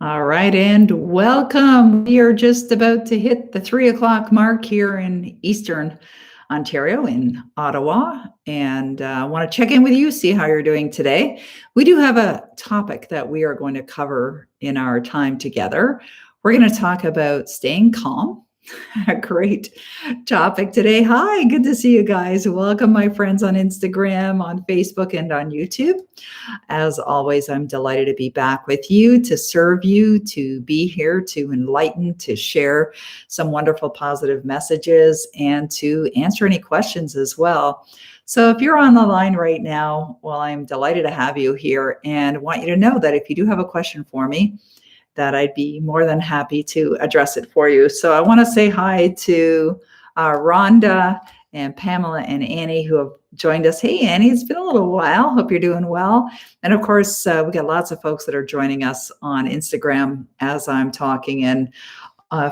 All right, and welcome. We are just about to hit the 3 o'clock mark here in Eastern Ontario, in Ottawa, and I want to check in with you, see how you're doing today. We do have a topic that we are going to cover in our time together. We're going to talk about staying calm. A great topic today. Hi, good to see you guys. Welcome, my friends on Instagram, on Facebook, and on YouTube. As always, I'm delighted to be back with you, to serve you, to be here, to enlighten, to share some wonderful positive messages, and to answer any questions as well. So if you're on the line right now, well, I'm delighted to have you here and want you to know that if you do have a question for me, that I'd be more than happy to address it for you. So I want to say hi to Rhonda and Pamela and Annie who have joined us. Hey, Annie, it's been a little while. Hope you're doing well. And of course, we got lots of folks that are joining us on Instagram as I'm talking. And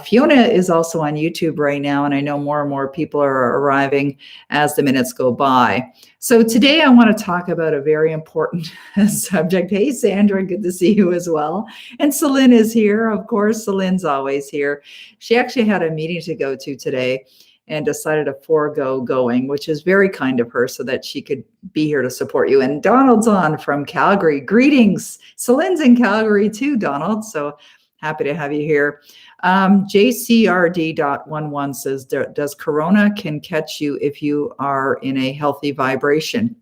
Fiona is also on YouTube right now, and I know more and more people are arriving as the minutes go by. So today I want to talk about a very important subject. Hey, Sandra, good to see you as well. And Celine is here. Of course, Celine's always here. She actually had a meeting to go to today and decided to forego going, which is very kind of her so that she could be here to support you. And Donald's on from Calgary. Greetings. Celine's in Calgary too, Donald. So happy to have you here. JCRD.11 says, does Corona can catch you if you are in a healthy vibration?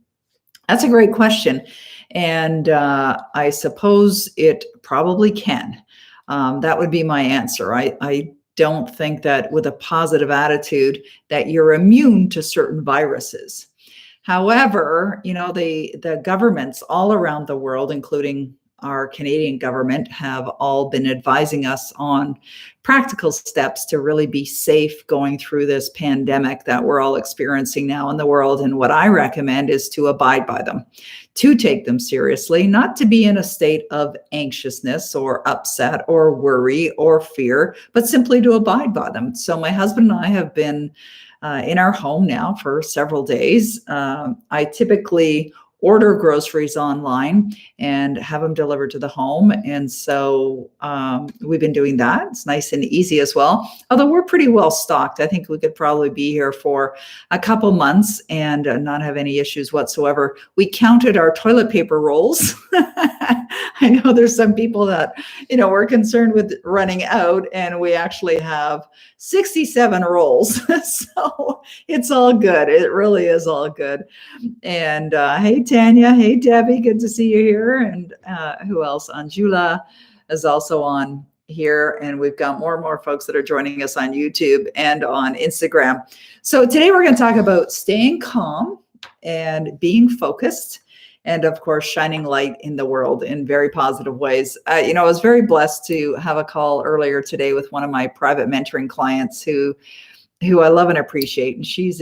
That's a great question. And I suppose it probably can. That would be my answer. I don't think that with a positive attitude that you're immune to certain viruses. However, the governments all around the world, including our Canadian government, have all been advising us on practical steps to really be safe going through this pandemic that we're all experiencing now in the world. And what I recommend is to abide by them, to take them seriously, not to be in a state of anxiousness or upset or worry or fear, but simply to abide by them. So my husband and I have been in our home now for several days. I typically order groceries online and have them delivered to the home. And so we've been doing that. It's nice and easy as well. Although we're pretty well stocked. I think we could probably be here for a couple months and not have any issues whatsoever. We counted our toilet paper rolls. I know there's some people that, we're concerned with running out, and we actually have 67 rolls. So it's all good. It really is all good. And hey, Tanya. Hey, Debbie. Good to see you here. And who else? Anjula is also on here. And we've got more and more folks that are joining us on YouTube and on Instagram. So today we're going to talk about staying calm and being focused. And of course, shining light in the world in very positive ways. I was very blessed to have a call earlier today with one of my private mentoring clients who I love and appreciate. And she's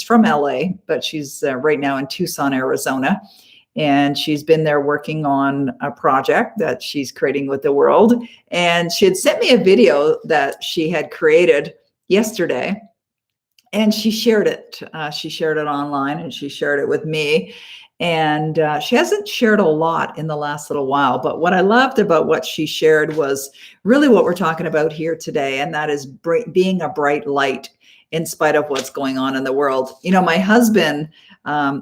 from LA, but she's right now in Tucson, Arizona. And she's been there working on a project that she's creating with the world. And she had sent me a video that she had created yesterday. And she shared it. She shared it online, and she shared it with me. And she hasn't shared a lot in the last little while, but what I loved about what she shared was really what we're talking about here today, and that is being a bright light in spite of what's going on in the world. My husband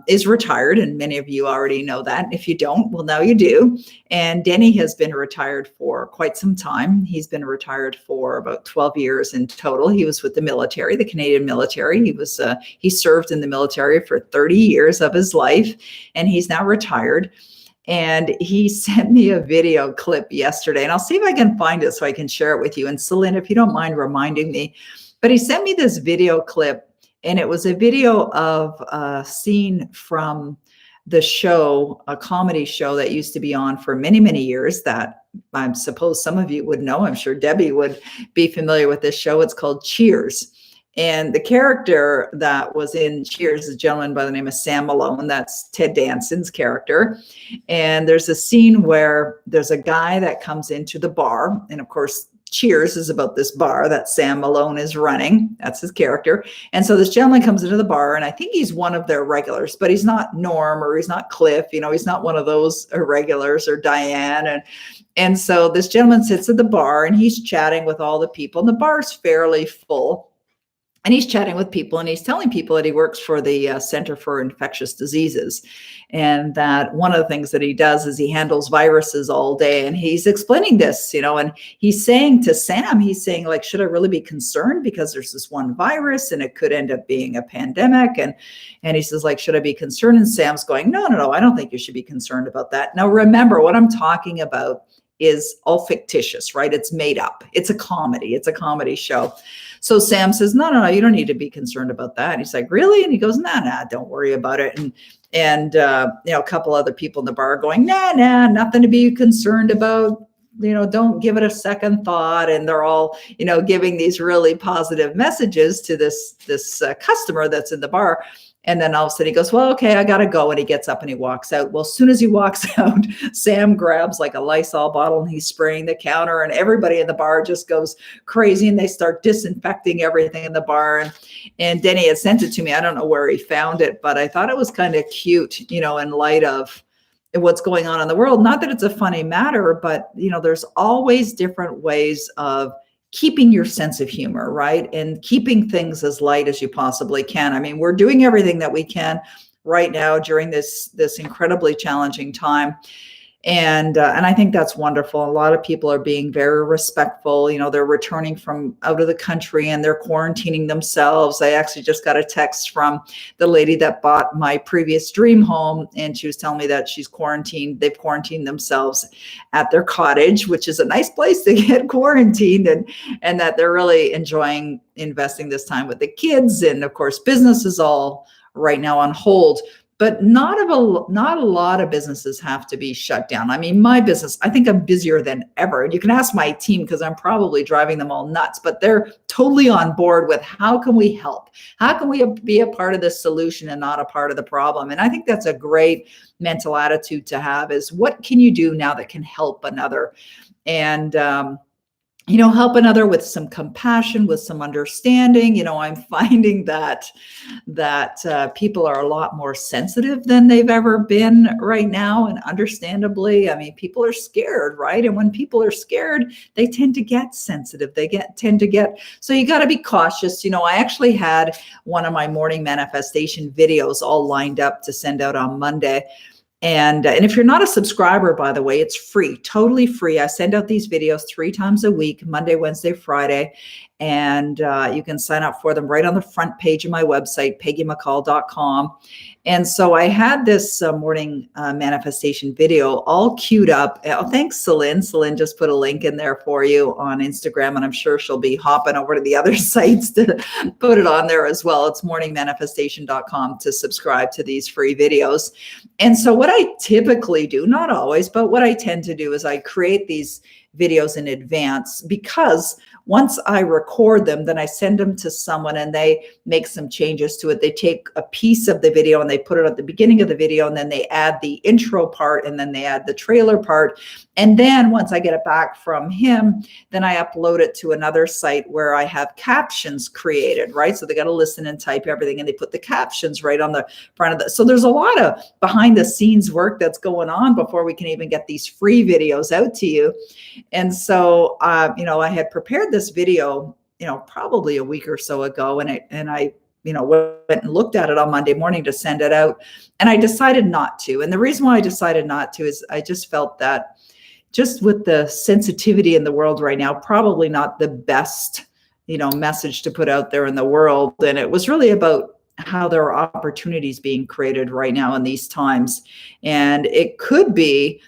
is retired, and many of you already know that. If you don't, well, now you do. And Denny has been retired for quite some time. He's been retired for about 12 years in total. He was with the military, the Canadian military. He served in the military for 30 years of his life, and he's now retired. And he sent me a video clip yesterday, and I'll see if I can find it so I can share it with you. And Celine, if you don't mind reminding me, but he sent me this video clip. And it was a video of a scene from the show, a comedy show that used to be on for many, many years that I suppose some of you would know. I'm sure Debbie would be familiar with this show. It's called Cheers. And the character that was in Cheers is a gentleman by the name of Sam Malone. That's Ted Danson's character. And there's a scene where there's a guy that comes into the bar. And of course, Cheers is about this bar that Sam Malone is running. That's his character. And so this gentleman comes into the bar, and I think he's one of their regulars, but he's not Norm or he's not Cliff. He's not one of those irregulars or Diane. And so this gentleman sits at the bar and he's chatting with all the people, and the bar's fairly full. And he's chatting with people, and he's telling people that he works for the Center for Infectious Diseases, and that one of the things that he does is he handles viruses all day. And he's explaining this, and he's saying to Sam, he's saying, like, should I really be concerned because there's this one virus and it could end up being a pandemic? And he says, like, should I be concerned? And Sam's going, no, I don't think you should be concerned about that. Now, remember, what I'm talking about is all fictitious, right? It's made up. It's a comedy. It's a comedy show. So Sam says, no, you don't need to be concerned about that. And he's like, really? And he goes, nah, don't worry about it. And a couple other people in the bar are going, nah, nothing to be concerned about. Don't give it a second thought. And they're all, giving these really positive messages to this customer that's in the bar. And then all of a sudden he goes, well, okay, I got to go. And he gets up and he walks out. Well, as soon as he walks out, Sam grabs like a Lysol bottle and he's spraying the counter, and everybody in the bar just goes crazy and they start disinfecting everything in the bar. And Denny had sent it to me. I don't know where he found it, but I thought it was kind of cute, in light of what's going on in the world. Not that it's a funny matter, but, there's always different ways of keeping your sense of humor, right? And keeping things as light as you possibly can. I mean, we're doing everything that we can right now during this incredibly challenging time. And I think that's wonderful. A lot of people are being very respectful. They're returning from out of the country and they're quarantining themselves. I actually just got a text from the lady that bought my previous dream home, and she was telling me that she's quarantined. They've quarantined themselves at their cottage, which is a nice place to get quarantined, and that they're really enjoying investing this time with the kids. And of course, business is all right now on hold. But not a lot of businesses have to be shut down. I mean, my business, I think I'm busier than ever. And you can ask my team because I'm probably driving them all nuts, but they're totally on board with how can we help? How can we be a part of the solution and not a part of the problem? And I think that's a great mental attitude to have, is what can you do now that can help another? And, help another with some compassion, with some understanding. I'm finding that people are a lot more sensitive than they've ever been right now. And understandably, I mean, people are scared, right? And when people are scared, they tend to get sensitive. So you got to be cautious. I actually had one of my morning manifestation videos all lined up to send out on Monday. And if you're not a subscriber, by the way, it's free, totally free. I send out these videos 3 times a week, Monday, Wednesday, Friday. And you can sign up for them right on the front page of my website, PeggyMcColl.com. And so I had this morning manifestation video all queued up. Oh, thanks, Celine. Celine just put a link in there for you on Instagram, and I'm sure she'll be hopping over to the other sites to put it on there as well. It's morningmanifestation.com to subscribe to these free videos. And so what I typically do, not always, but what I tend to do is I create these videos in advance, because once I record them, then I send them to someone and they make some changes to it. They take a piece of the video and they put it at the beginning of the video, and then they add the intro part, and then they add the trailer part. And then once I get it back from him, then I upload it to another site where I have captions created, right? So they got to listen and type everything, and they put the captions right on the front of the. So there's a lot of behind the scenes work that's going on before we can even get these free videos out to you. And so, I had prepared this video, probably a week or so ago, and I went and looked at it on Monday morning to send it out, and I decided not to. And the reason why I decided not to is I just felt that, just with the sensitivity in the world right now, probably not the best, message to put out there in the world. And it was really about how there are opportunities being created right now in these times, and it could be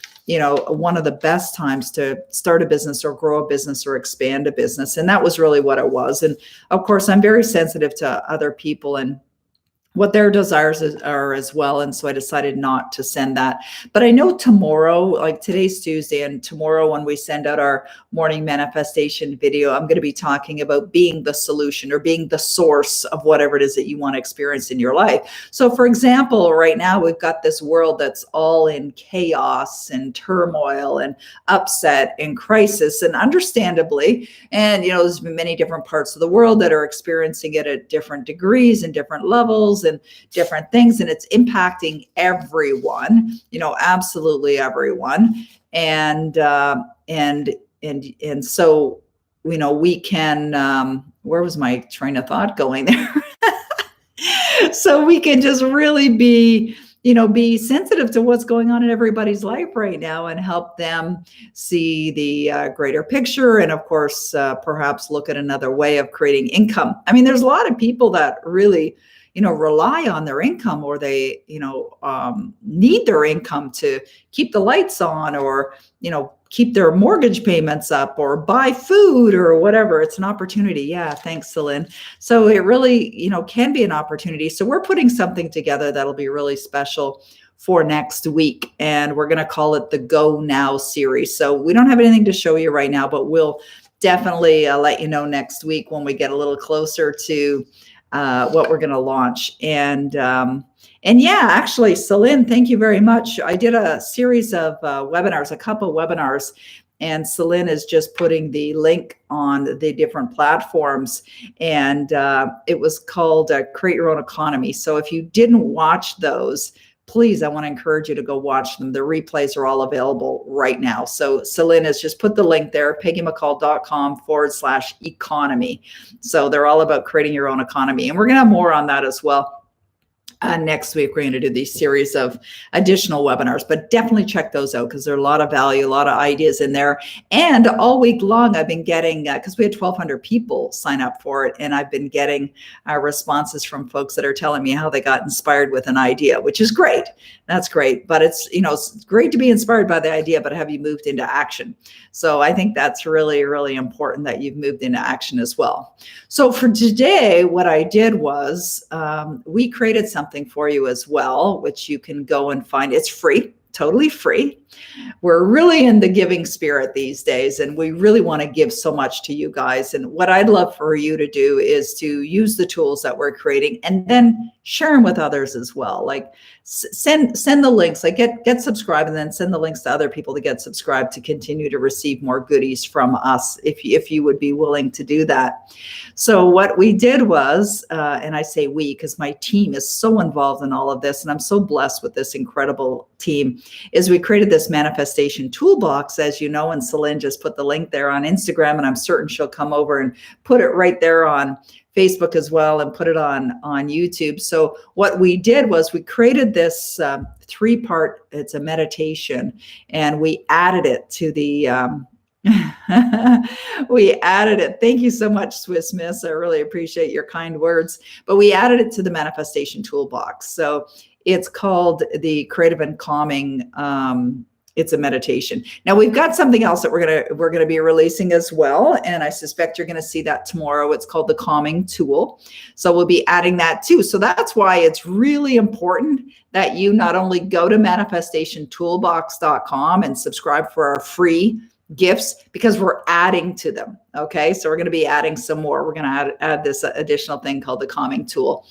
one of the best times to start a business or grow a business or expand a business. And that was really what it was. And of course, I'm very sensitive to other people and what their desires are as well. And so I decided not to send that. But I know tomorrow, like today's Tuesday, and tomorrow when we send out our morning manifestation video, I'm going to be talking about being the solution or being the source of whatever it is that you want to experience in your life. So for example, right now we've got this world that's all in chaos and turmoil and upset and crisis, and understandably, and there's been many different parts of the world that are experiencing it at different degrees and different levels and different things, and it's impacting everyone, absolutely everyone. And so we can where was my train of thought going there? So we can just really be sensitive to what's going on in everybody's life right now and help them see the greater picture. And of course, perhaps look at another way of creating income. I mean, there's a lot of people that really, rely on their income, or they, need their income to keep the lights on, or, keep their mortgage payments up, or buy food, or whatever. It's an opportunity. Yeah. Thanks, Celine. So it really, can be an opportunity. So we're putting something together that'll be really special for next week. And we're going to call it the Go Now series. So we don't have anything to show you right now, but we'll definitely let you know next week when we get a little closer to what we're going to launch. And yeah, actually, Celine, thank you very much. I did a series of webinars, a couple webinars, and Celine is just putting the link on the different platforms. And it was called Create Your Own Economy. So if you didn't watch those, please, I want to encourage you to go watch them. The replays are all available right now. So Celine has just put the link there, peggymccall.com/economy. So they're all about creating your own economy. And we're going to have more on that as well. Next week, we're going to do these series of additional webinars, but definitely check those out because there are a lot of value, a lot of ideas in there. And all week long, I've been getting, because we had 1,200 people sign up for it, and I've been getting responses from folks that are telling me how they got inspired with an idea, which is great. That's great. But it's, it's great to be inspired by the idea, but have you moved into action? So I think that's really, really important that you've moved into action as well. So for today, what I did was we created something for you as well, which you can go and find. It's free, totally free. We're really in the giving spirit these days, and we really want to give so much to you guys. And what I'd love for you to do is to use the tools that we're creating and then share them with others as well. Like send the links, like get subscribed, and then send the links to other people to get subscribed to continue to receive more goodies from us if you would be willing to do that. So what we did was, and I say we because my team is so involved in all of this, and I'm so blessed with this incredible team, is we created this manifestation toolbox, as you know, and Celine just put the link there on Instagram, and I'm certain she'll come over and put it right there on Facebook as well, and put it on YouTube. So what we did was we created this 3-part, it's a meditation, and we added it to the, we added it. Thank you so much, Swiss Miss. I really appreciate your kind words, but we added it to the manifestation toolbox. So it's called the Creative and Calming, it's a meditation. Now we've got something else that we're gonna be releasing as well, and I suspect you're gonna see that tomorrow. It's called the Calming Tool. So we'll be adding that too. So that's why it's really important that you not only go to manifestationtoolbox.com and subscribe for our free gifts, because we're adding to them. Okay, so we're going to be adding some more. We're going to add this additional thing called the Calming Tool,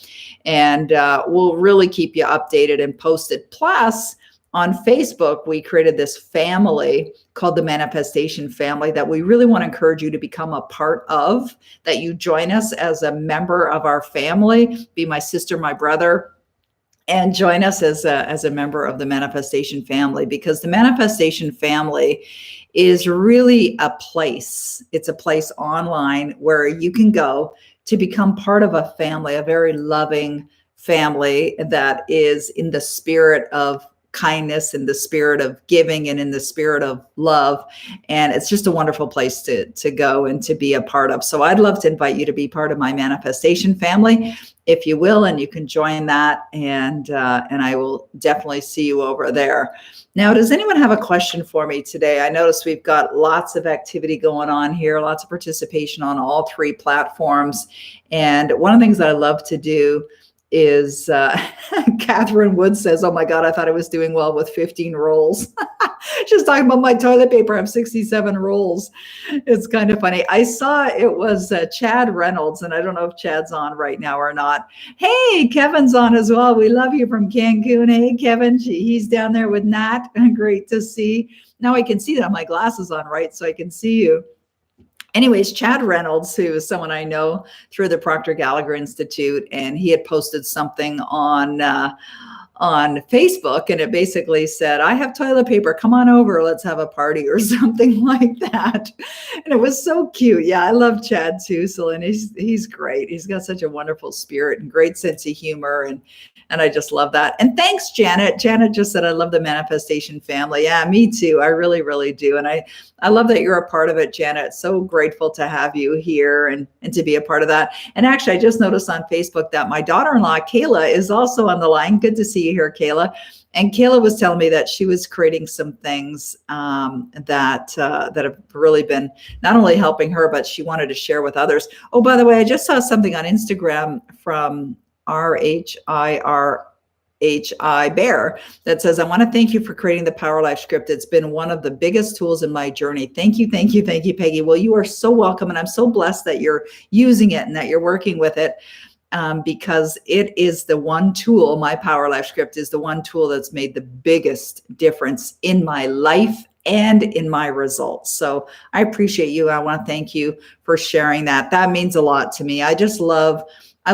and we'll really keep you updated and posted. Plus, on Facebook, we created this family called the Manifestation Family that we really want to encourage you to become a part of, that you join us as a member of our family, be my sister, my brother, and join us as a member of the Manifestation Family, because the Manifestation Family is really a place. It's a place online where you can go to become part of a family, a very loving family that is in the spirit of kindness, in the spirit of giving, and in the spirit of love. And it's just a wonderful place to go and to be a part of. So I'd love to invite you to be part of my Manifestation Family, if you will, and you can join that. And I will definitely see you over there. Now, does anyone have a question for me today? I notice we've got lots of activity going on here, lots of participation on all 3 platforms. And one of the things that I love to do is Catherine Wood says, oh my God, I thought I was doing well with 15 rolls. She's talking about my toilet paper. I have 67 rolls. It's kind of funny. I saw it was Chad Reynolds, and I don't know if Chad's on right now or not. Hey, Kevin's on as well. We love you from Cancun. Hey, Kevin, he's down there with Nat. Great to see. Now I can see that my glasses on, right? So I can see you. Anyways, Chad Reynolds, who is someone I know through the Proctor Gallagher Institute, and he had posted something on Facebook, and it basically said, I have toilet paper, come on over, let's have a party, or something like that. And it was so cute. Yeah, I love Chad Tussel, and he's great. He's got such a wonderful spirit and great sense of humor, and I just love that. And thanks, Janet. Janet just said, I love the manifestation family. Yeah, me too. I really, really do. And I love that you're a part of it, Janet. So grateful to have you here and to be a part of that. And actually, I just noticed on Facebook that my daughter-in-law, Kayla, is also on the line. Good to see you here, Kayla. And Kayla was telling me that she was creating some things that have really been not only helping her, but she wanted to share with others. Oh, by the way, I just saw something on Instagram from RHIRHI Bear that says, I want to thank you for creating the Power Life script. It's been one of the biggest tools in my journey. Thank you, thank you, thank you, Peggy. Well, you are so welcome. And I'm so blessed that you're using it and that you're working with it. Because it is the one tool, my Power Life script is the one tool that's made the biggest difference in my life and in my results. So I appreciate you. I want to thank you for sharing that. That means a lot to me. I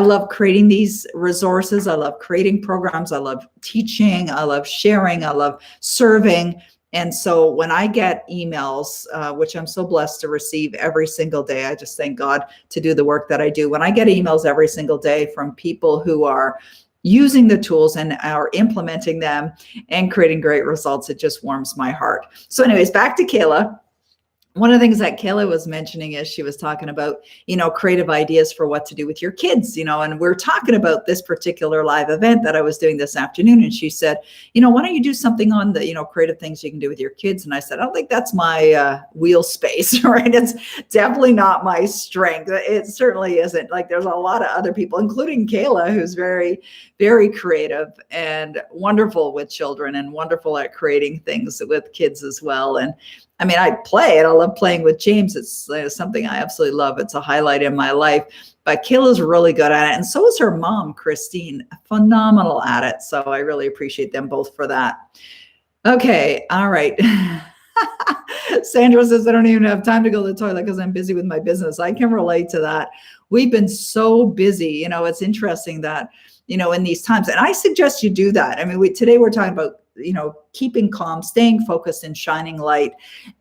love creating these resources. I love creating programs. I love teaching. I love sharing. I love serving. And so when I get emails, which I'm so blessed to receive every single day, I just thank God to do the work that I do. When I get emails every single day from people who are using the tools and are implementing them and creating great results, it just warms my heart. So anyways, back to Kayla. One of the things that Kayla was mentioning is she was talking about, creative ideas for what to do with your kids, and we're talking about this particular live event that I was doing this afternoon. And she said, why don't you do something on the, creative things you can do with your kids? And I said, I don't think that's my wheel space, right? It's definitely not my strength. It certainly isn't. Like there's a lot of other people, including Kayla, who's very, very creative and wonderful with children and wonderful at creating things with kids as well. And I mean, I play it. I love playing with James. It's something I absolutely love. It's a highlight in my life. But Kayla's really good at it. And so is her mom, Christine, phenomenal at it. So I really appreciate them both for that. Okay. All right. Sandra says, I don't even have time to go to the toilet because I'm busy with my business. I can relate to that. We've been so busy. It's interesting that, in these times, and I suggest you do that. I mean, today we're talking about, keeping calm, staying focused and shining light.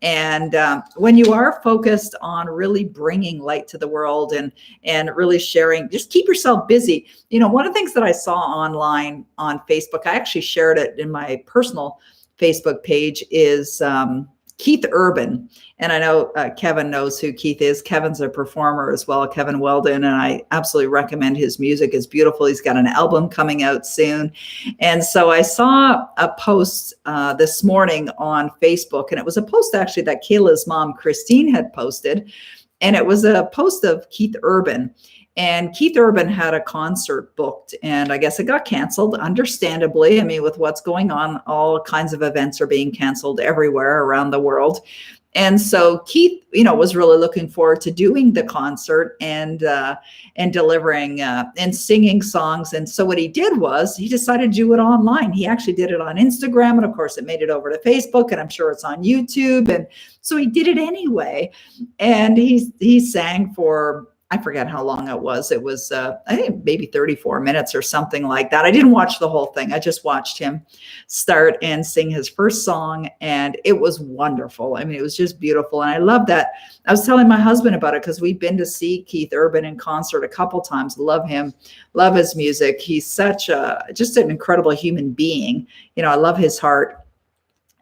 And when you are focused on really bringing light to the world and really sharing, just keep yourself busy. One of the things that I saw online on Facebook, I actually shared it in my personal Facebook page, is Keith Urban. And I know Kevin knows who Keith is. Kevin's a performer as well, Kevin Weldon, and I absolutely recommend his music. It's beautiful. He's got an album coming out soon. And so I saw a post this morning on Facebook, and it was a post actually that Kayla's mom, Christine, had posted. And it was a post of Keith Urban. And Keith Urban had a concert booked, and I guess it got canceled, understandably. I mean, with what's going on, all kinds of events are being canceled everywhere around the world. And so Keith, was really looking forward to doing the concert and delivering and singing songs. And so what he did was he decided to do it online. He actually did it on Instagram, and of course it made it over to Facebook, and I'm sure it's on YouTube. And so he did it anyway. And he sang for, I forget how long it was. It was, I think maybe 34 minutes or something like that. I didn't watch the whole thing. I just watched him start and sing his first song, and it was wonderful. I mean, it was just beautiful. And I love that. I was telling my husband about it because we've been to see Keith Urban in concert a couple times. Love him, love his music. He's just an incredible human being. I love his heart.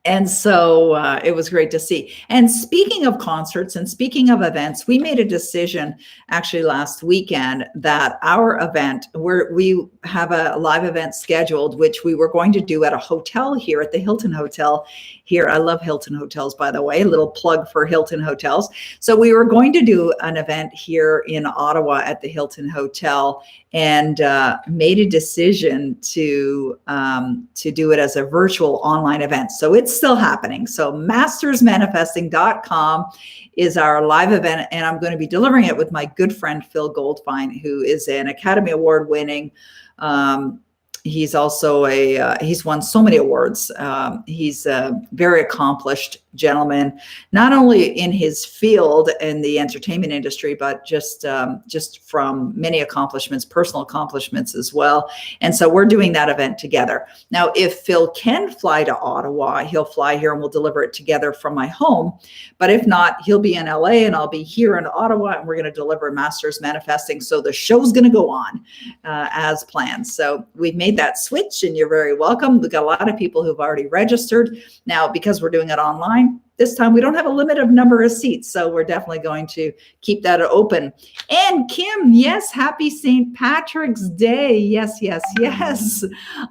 And so it was great to see. And speaking of concerts and speaking of events, we made a decision actually last weekend that our event, we have a live event scheduled, which we were going to do at a hotel here at the Hilton Hotel here. I love Hilton Hotels, by the way, a little plug for Hilton Hotels. So we were going to do an event here in Ottawa at the Hilton Hotel, and made a decision to do it as a virtual online event. So it's still happening. So mastersmanifesting.com is our live event, and I'm going to be delivering it with my good friend Phil Goldfine, who is an Academy Award winning. He's also he's won so many awards. He's a very accomplished gentleman, not only in his field in the entertainment industry, but just from many accomplishments, personal accomplishments as well. And so we're doing that event together. Now, if Phil can fly to Ottawa, he'll fly here and we'll deliver it together from my home. But if not, he'll be in LA and I'll be here in Ottawa, and we're going to deliver Masters Manifesting. So the show's going to go on as planned. So we've made that switch, and you're very welcome. We've got a lot of people who've already registered. Now, because we're doing it online, this time we don't have a limited number of seats, so we're definitely going to keep that open. And Kim, yes, happy St. Patrick's Day. Yes, yes, yes.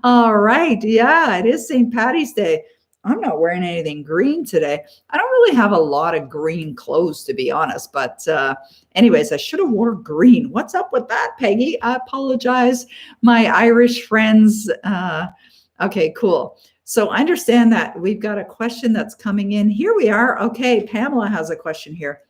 All right. Yeah, it is St. Patty's Day. I'm not wearing anything green today. I don't really have a lot of green clothes, to be honest, but anyways, I should have wore green. What's up with that, Peggy? I apologize, my Irish friends. Okay, cool. So I understand that we've got a question that's coming in. Here we are. Okay, Pamela has a question here.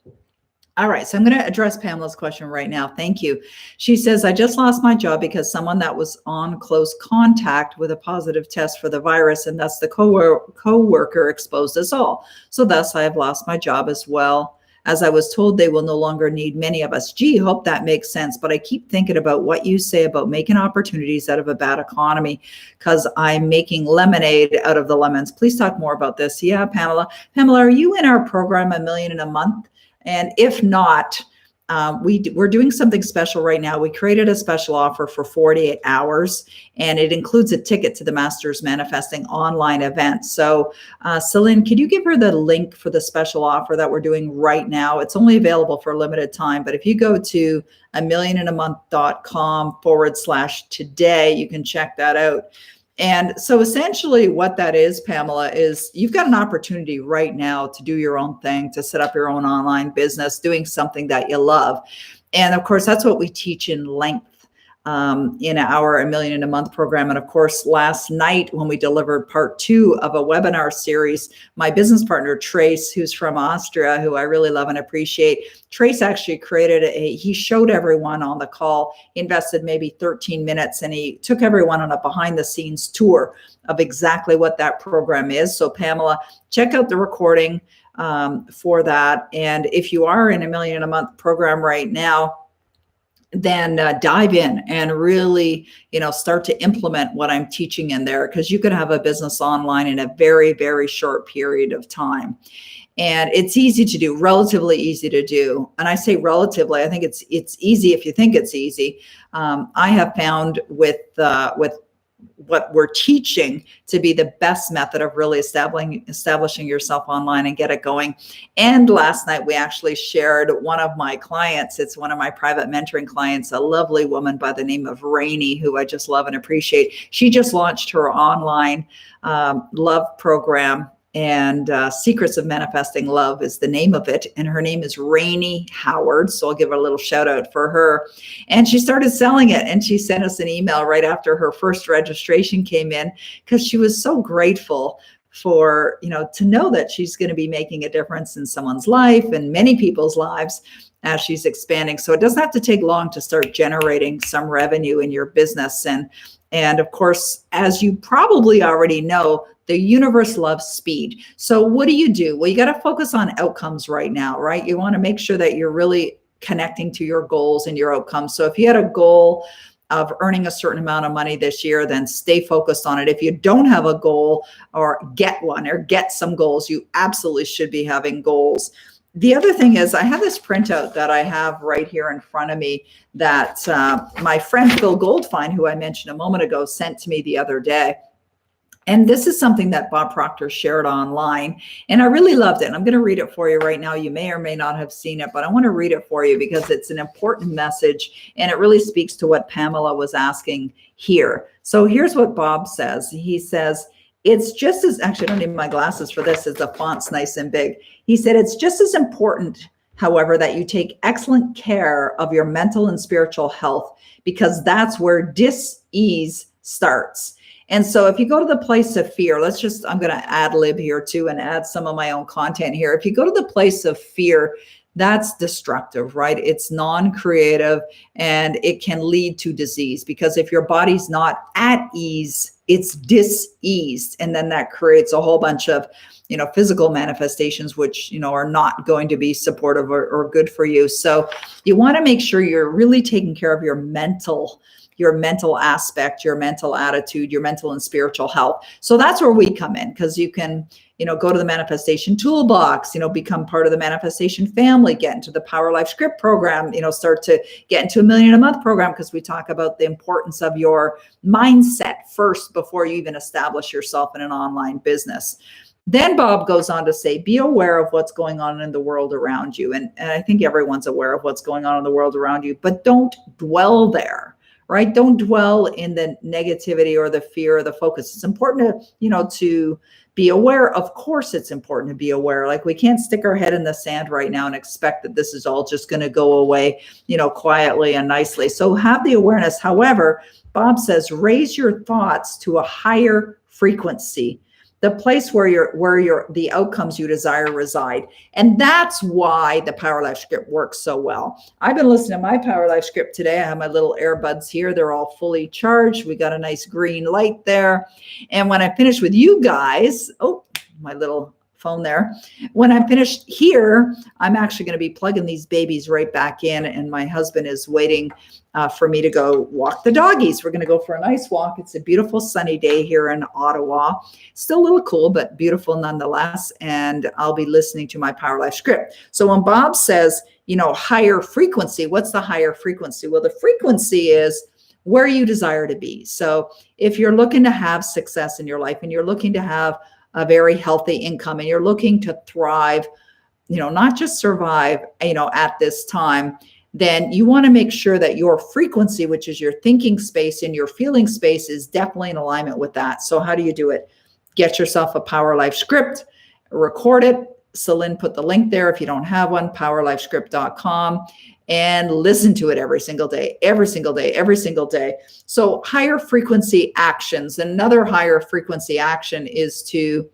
All right, so I'm going to address Pamela's question right now. Thank you. She says, I just lost my job because someone that was on close contact with a positive test for the virus, and thus the co-worker exposed us all. So thus I have lost my job as well. As I was told, they will no longer need many of us. Gee, hope that makes sense. But I keep thinking about what you say about making opportunities out of a bad economy, because I'm making lemonade out of the lemons. Please talk more about this. Yeah, Pamela. Pamela, are you in our program, $1 Million in a Month? And if not, we're doing something special right now. We created a special offer for 48 hours, and it includes a ticket to the Masters Manifesting online event. So Celine, could you give her the link for the special offer that we're doing right now? It's only available for a limited time, but if you go to amillioninammonth.com/today, you can check that out. And so essentially what that is, Pamela, is you've got an opportunity right now to do your own thing, to set up your own online business, doing something that you love. And of course, that's what we teach in length in our $1 Million in a Month program. And of course, last night when we delivered part 2 of a webinar series, my business partner, Trace, who's from Austria, who I really love and appreciate, Trace actually created he showed everyone on the call, invested maybe 13 minutes, and he took everyone on a behind the scenes tour of exactly what that program is. So Pamela, check out the recording for that. And if you are in $1 Million in a Month program right now, then dive in and really, start to implement what I'm teaching in there, because you can have a business online in a very, very short period of time. And it's easy to do, relatively easy to do. And I say relatively, I think it's easy if you think it's easy. I have found with what we're teaching to be the best method of really establishing yourself online and get it going. And last night we actually shared one of my clients. It's one of my private mentoring clients, a lovely woman by the name of Rainey, who I just love and appreciate. She just launched her online love program, and Secrets of Manifesting Love is the name of it. And her name is Rainey Howard. So I'll give her a little shout out for her. And she started selling it. And she sent us an email right after her first registration came in, because she was so grateful for, to know that she's going to be making a difference in someone's life and many people's lives as she's expanding. So it doesn't have to take long to start generating some revenue in your business. And of course, as you probably already know, the universe loves speed. So what do? Well, you got to focus on outcomes right now, right? You want to make sure that you're really connecting to your goals and your outcomes. So if you had a goal of earning a certain amount of money this year, then stay focused on it. If you don't have a goal, or get one, or get some goals, you absolutely should be having goals. The other thing is, I have this printout that I have right here in front of me that my friend Phil Goldfine, who I mentioned a moment ago, sent to me the other day. And this is something that Bob Proctor shared online, and I really loved it. And I'm going to read it for you right now. You may or may not have seen it, but I want to read it for you because it's an important message, and it really speaks to what Pamela was asking here. So here's what Bob says. He says, it's just as, actually, I don't need my glasses for this, as the font's nice and big. He said, it's just as important, however, that you take excellent care of your mental and spiritual health, because that's where dis-ease starts. And so if you go to the place of fear, I'm going to ad lib here too and add some of my own content here. If you go to the place of fear, that's destructive, right? It's non-creative, and it can lead to disease, because if your body's not at ease, it's dis-eased. And then that creates a whole bunch of, physical manifestations, which, are not going to be supportive or good for you. So you want to make sure you're really taking care of your mental aspect, your mental attitude, your mental and spiritual health. So that's where we come in, because you can, go to the manifestation toolbox, become part of the manifestation family, get into the Power Life Script program, start to get into $1 million a month program, because we talk about the importance of your mindset first before you even establish yourself in an online business. Then Bob goes on to say, be aware of what's going on in the world around you. And I think everyone's aware of what's going on in the world around you, but don't dwell there. Right? Don't dwell in the negativity or the fear or the focus. It's important to, to be aware. Of course, it's important to be aware. Like, we can't stick our head in the sand right now and expect that this is all just going to go away, quietly and nicely. So have the awareness. However, Bob says, raise your thoughts to a higher frequency, the place where the outcomes you desire reside. And that's why the Power Life Script works so well. I've been listening to my Power Life Script today. I have my little earbuds here. They're all fully charged. We got a nice green light there. And when I finish with you guys, my little phone there. When I'm finished here, I'm actually going to be plugging these babies right back in. And my husband is waiting for me to go walk the doggies. We're going to go for a nice walk. It's a beautiful sunny day here in Ottawa. Still a little cool, but beautiful nonetheless. And I'll be listening to my Power Life Script. So when Bob says, higher frequency, what's the higher frequency? Well, the frequency is where you desire to be. So if you're looking to have success in your life, and you're looking to have a very healthy income, and you're looking to thrive, not just survive, at this time, then you want to make sure that your frequency, which is your thinking space and your feeling space, is definitely in alignment with that. So how do you do it? Get yourself a Power Life Script, record it. Celine put the link there if you don't have one, powerlifescript.com, and listen to it every single day, every single day, every single day. So higher frequency actions. Another higher frequency action is to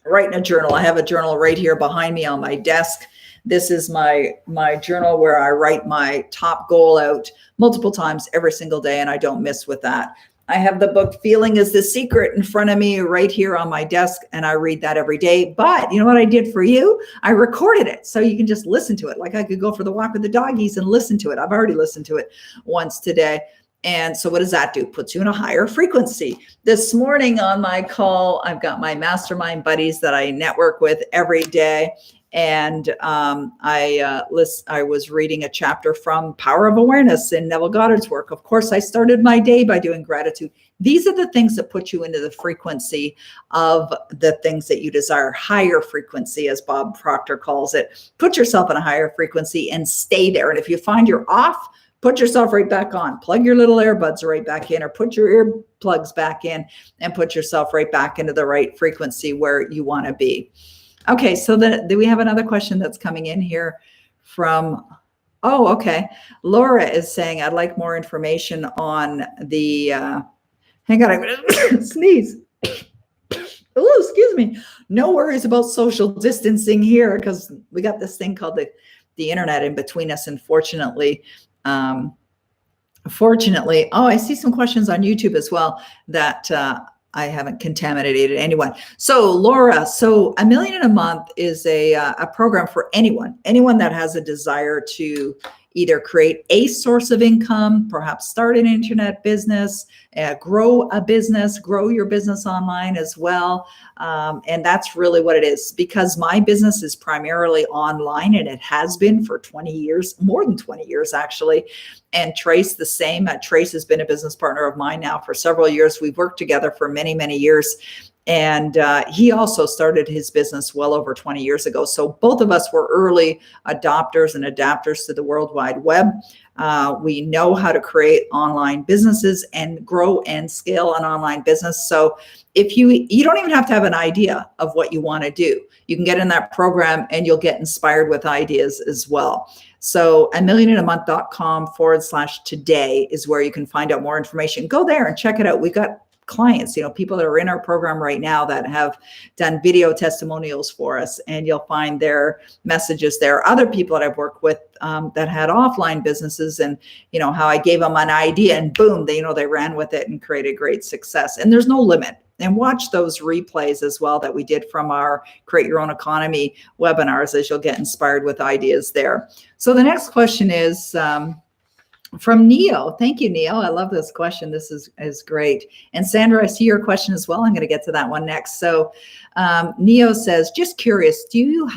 write in a journal. I have a journal right here behind me on my desk. This is my journal where I write my top goal out multiple times every single day, and I don't miss with that. I have the book Feeling is the Secret in front of me right here on my desk, and I read that every day. But you know what I did for you? I recorded it so you can just listen to it. Like, I could go for the walk with the doggies and listen to it. I've already listened to it once today. And so what does that do? Puts you in a higher frequency. This morning on my call, I've got my mastermind buddies that I network with every day. And I was reading a chapter from Power of Awareness in Neville Goddard's work. Of course, I started my day by doing gratitude. These are the things that put you into the frequency of the things that you desire, higher frequency, as Bob Proctor calls it. Put yourself in a higher frequency and stay there. And if you find you're off, put yourself right back on. Plug your little earbuds right back in, or put your earplugs back in, and put yourself right back into the right frequency where you want to be. Okay, so we have another question that's coming in here from, okay. Laura is saying, I'd like more information on the, hang on, I'm gonna sneeze. Oh, excuse me. No worries about social distancing here, because we got this thing called the internet in between us, unfortunately. Fortunately, I see some questions on YouTube as well that I haven't contaminated anyone. So Laura, so $1 million a month is a program for anyone that has a desire to either create a source of income, perhaps start an internet business, grow a business, grow your business online as well. And that's really what it is, because my business is primarily online, and it has been for 20 years, more than 20 years actually. And Trace the same. Trace has been a business partner of mine now for several years. We've worked together for many, many years. And he also started his business well over 20 years ago. So both of us were early adopters and adapters to the World Wide Web. We know how to create online businesses and grow and scale an online business. So if you don't even have to have an idea of what you want to do. You can get in that program and you'll get inspired with ideas as well. So amillionainamonth.com/today is where you can find out more information. Go there and check it out. We've got clients, people that are in our program right now that have done video testimonials for us, and you'll find their messages there. Other people that I've worked with that had offline businesses, and how I gave them an idea and boom, they ran with it and created great success. And there's no limit. And watch those replays as well that we did from our Create Your Own Economy webinars, as you'll get inspired with ideas there. So the next question is from Neo. Thank you, Neo. I love this question. This is great. And Sandra, I see your question as well. I'm going to get to that one next. So Neo says, just curious, do you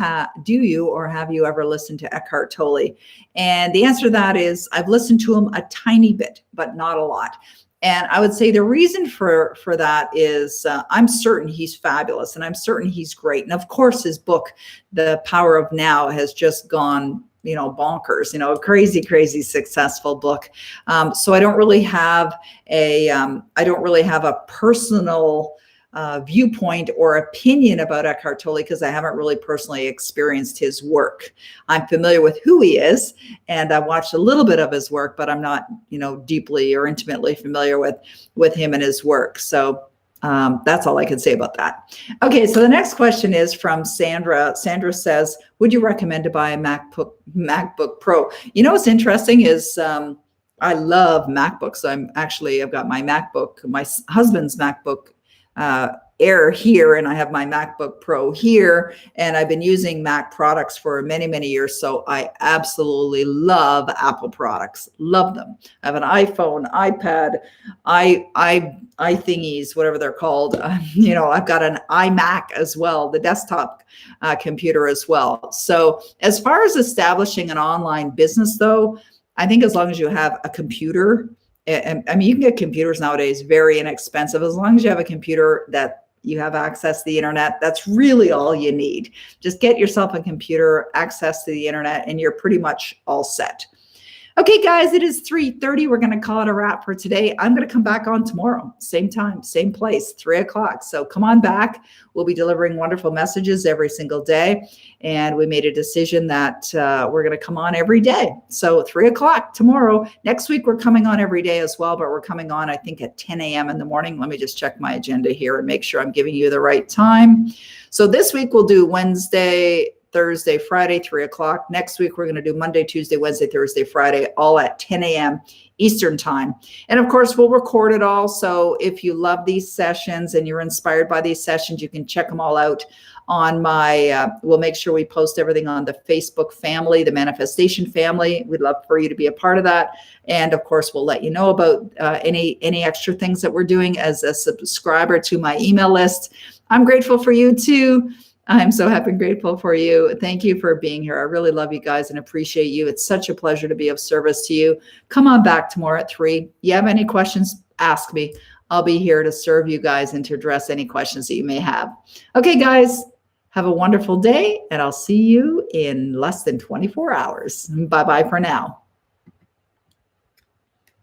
or have you ever listened to Eckhart Tolle? And the answer to that is I've listened to him a tiny bit, but not a lot. And I would say the reason for that is I'm certain he's fabulous, and I'm certain he's great. And of course, his book, The Power of Now, has just gone bonkers, crazy, crazy successful book. So I don't really have a personal viewpoint or opinion about Eckhart Tolle, because I haven't really personally experienced his work. I'm familiar with who he is, and I watched a little bit of his work, but I'm not, deeply or intimately familiar with him and his work. So that's all I can say about that. Okay, so the next question is from Sandra. Sandra says, would you recommend to buy a MacBook Pro? What's interesting is I love MacBooks. I've got my MacBook, my husband's MacBook Air here, and I have my MacBook Pro here, and I've been using Mac products for many, many years. So I absolutely love Apple products. Love them. I have an iPhone, iPad, iThingies, whatever they're called. I've got an iMac as well, the desktop computer as well. So as far as establishing an online business, though, I think as long as you have a computer, and I mean, you can get computers nowadays very inexpensive. As long as you have a computer that you have access to the internet, that's really all you need. Just get yourself a computer, access to the internet, and you're pretty much all set. Okay, guys, it is 3:30. We're going to call it a wrap for today. I'm going to come back on tomorrow, same time, same place, 3 o'clock. So come on back. We'll be delivering wonderful messages every single day. And we made a decision that we're going to come on every day. So 3 o'clock tomorrow. Next week, we're coming on every day as well, but we're coming on, I think, at 10 a.m. in the morning. Let me just check my agenda here and make sure I'm giving you the right time. So this week, we'll do Wednesday, Thursday, Friday, 3 o'clock. Next week, we're going to do Monday, Tuesday, Wednesday, Thursday, Friday, all at 10 a.m. Eastern time. And of course, we'll record it all. So if you love these sessions and you're inspired by these sessions, you can check them all out on my, we'll make sure we post everything on the Facebook family, the Manifestation family. We'd love for you to be a part of that. And of course, we'll let you know about any extra things that we're doing as a subscriber to my email list. I'm grateful for you too. I'm so happy and grateful for you. Thank you for being here. I really love you guys and appreciate you. It's such a pleasure to be of service to you. Come on back tomorrow at 3. You have any questions, ask me. I'll be here to serve you guys and to address any questions that you may have. Okay, guys, have a wonderful day, and I'll see you in less than 24 hours. Bye-bye for now.